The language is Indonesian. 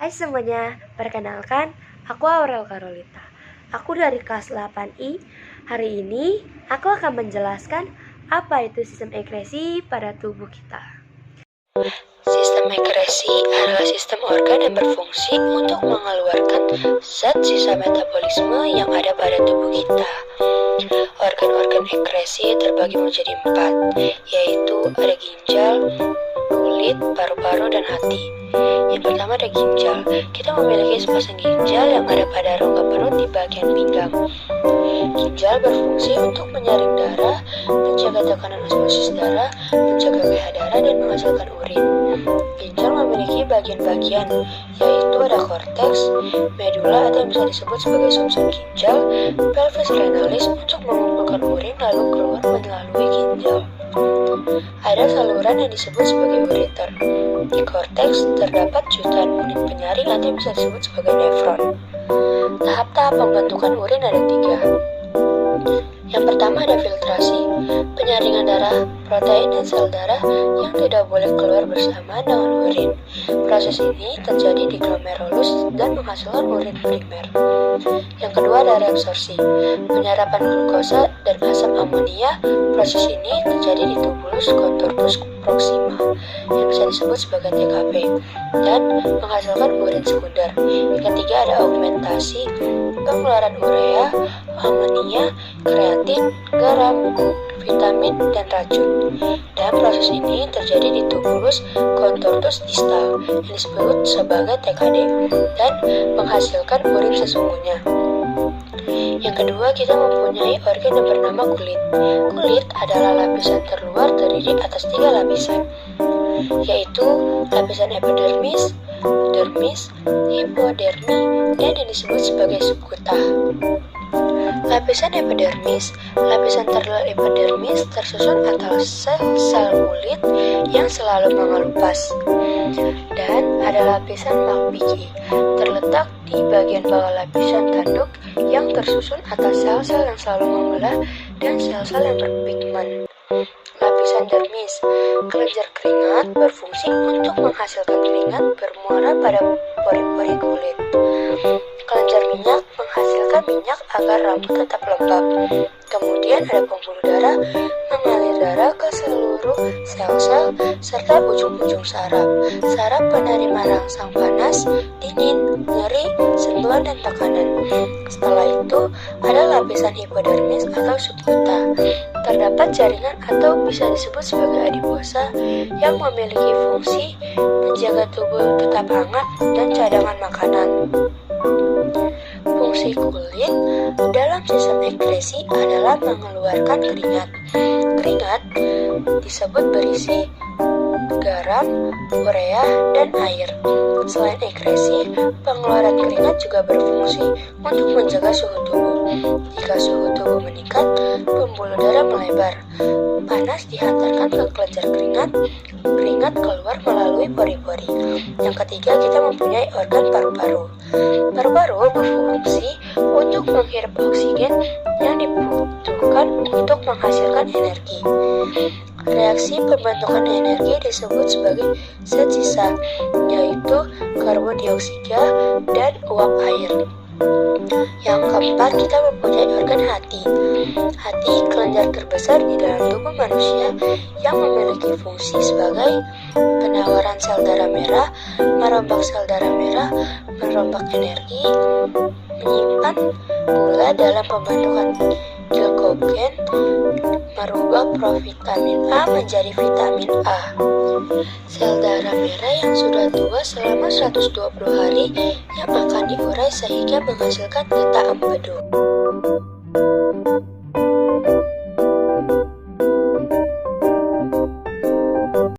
Hai semuanya, perkenalkan, aku Aurel Karolita. Aku dari kelas 8I. Hari ini, aku akan menjelaskan apa itu sistem ekresi pada tubuh kita. Sistem ekresi adalah sistem organ yang berfungsi untuk mengeluarkan zat sisa metabolisme yang ada pada tubuh kita. Organ-organ ekresi terbagi menjadi 4, yaitu ada ginjal, kulit, paru-paru, dan hati. Yang pertama ada ginjal. Kita memiliki sepasang ginjal yang ada pada rongga perut di bagian pinggang. Ginjal berfungsi untuk menyaring darah, menjaga tekanan osmosis darah, menjaga pH darah, dan menghasilkan urin. Ginjal memiliki bagian-bagian, yaitu ada korteks, medula atau yang bisa disebut sebagai sumsum ginjal, pelvis renalis untuk mengumpulkan urin lalu keluar melalui ginjal. Ada saluran yang disebut sebagai ureter. Di korteks terdapat jutaan unit penyaring atau yang bisa disebut sebagai nefron. Tahap-tahap pembentukan urin ada 3. Yang pertama ada filtrasi, penyaringan darah, protein dan sel darah yang tidak boleh keluar bersamaan dengan urin. Proses ini terjadi di glomerulus dan menghasilkan urin primer. Yang kedua ada reabsorpsi, penyerapan glukosa dan asam amonia. Proses ini terjadi di tubulus contortus proxima yang bisa disebut sebagai TKP dan menghasilkan urin sekunder. Yang ketiga ada augmentasi, pengeluaran urea, amonia, kreatin, garam, vitamin, dan racun. Dan proses ini terjadi di tubulus contortus distal yang disebut sebagai TKD dan menghasilkan urin sesungguhnya. Yang kedua, kita mempunyai organ yang bernama kulit. Kulit adalah lapisan terluar terdiri atas 3 lapisan, yaitu lapisan epidermis, dermis, hipodermi, dan yang disebut sebagai subkuta. Lapisan epidermis, lapisan terluar epidermis tersusun atas sel kulit yang selalu mengelupas. Dan ada lapisan Malpighi, terletak di bagian bawah lapisan tanduk yang tersusun atas sel-sel yang selalu membelah dan sel-sel yang berpigmen. Lapisan dermis, kelenjar keringat berfungsi untuk menghasilkan keringat bermuara pada pori-pori kulit. Kelenjar minyak menghasilkan minyak agar rambut tetap lembab. Kemudian ada pembuluh darah, mengalir darah ke seluruh sel-sel serta ujung-ujung saraf. Saraf penerima rangsang panas, dingin, nyeri, sentuhan, dan tekanan. Setelah itu ada lapisan hipodermis atau subkuta. Terdapat jaringan atau bisa disebut sebagai adiposa yang memiliki fungsi menjaga tubuh tetap hangat dan cadangan makanan. Fungsi kulit dalam sistem ekresi adalah mengeluarkan keringat. Keringat disebut berisi garam, urea, dan air. Selain ekresi, pengeluaran keringat juga berfungsi untuk menjaga suhu tubuh. Jika suhu tubuh meningkat, pembuluh darah melebar. Panas dihantarkan ke kelenjar keringat, keringat keluar melalui pori-pori. Yang ketiga, kita mempunyai organ paru-paru. Paru-paru berfungsi untuk menghirup oksigen yang dibutuhkan untuk menghasilkan energi. Reaksi pembentukan energi disebut sebagai zat sisa, yaitu karbon dioksida dan uap air. Yang keempat, kita mempunyai organ hati. Hati kelenjar terbesar di dalam tubuh manusia yang memiliki fungsi sebagai penawaran sel darah merah, merombak sel darah merah, merombak energi, menyimpan gula dalam pembentukan glykogen, merubah provitamin A menjadi vitamin A. Sel darah merah yang sudah tua selama 120 hari yang akan diurai sehingga menghasilkan getah empedu.